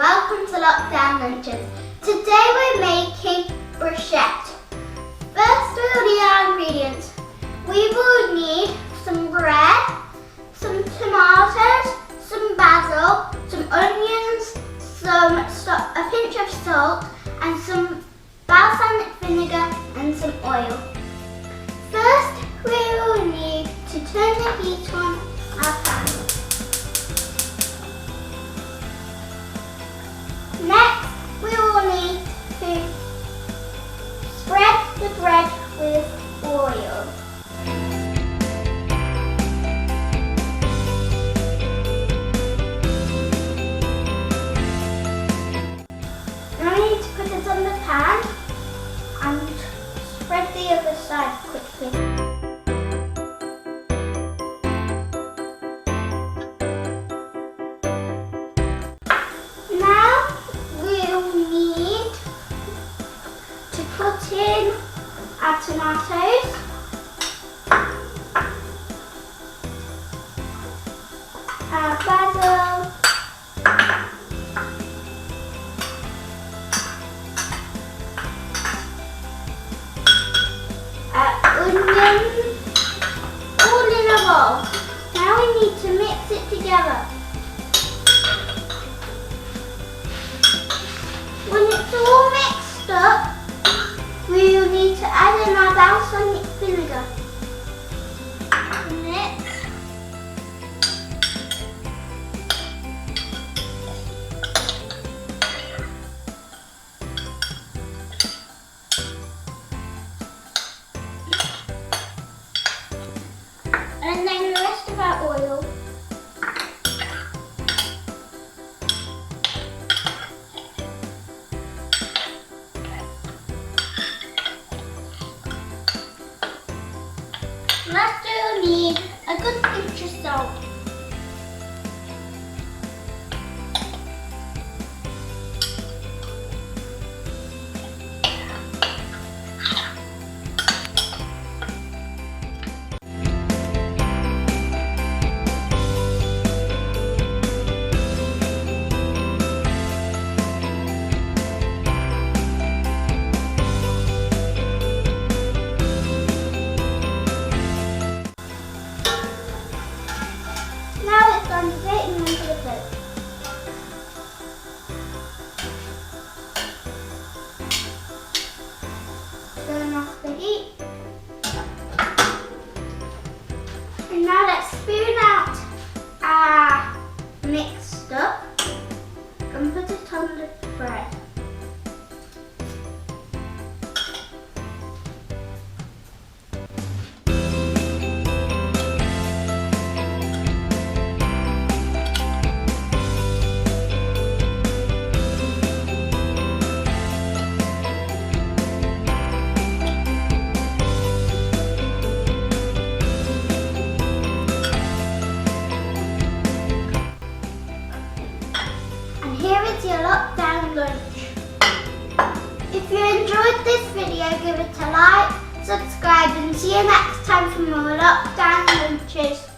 welcome to Lockdown Lunches. Today we're making bruschetta. First we'll need our ingredients. We will need some bread, some tomatoes, some basil, some onions, a pinch of salt and some balsamic vinegar and some oil. First we will need to turn the heat on our pan. Next, we will need to spread the bread with oil. Now we need to put it on the pan and spread the other side quickly. Put in our tomatoes, our basil, our onions, all in a bowl. Now we need to mix it together. When it's all mixed up, we will need to add in our balsamic vinegar. Mix. And then the rest of our oil. Last we'll need a good pinch of salt. Turn off the heat. And now let's spoon out our mixed up and put it on the bread. Here is your lockdown lunch. If you enjoyed this video, give it a like, subscribe and see you next time for more lockdown lunches.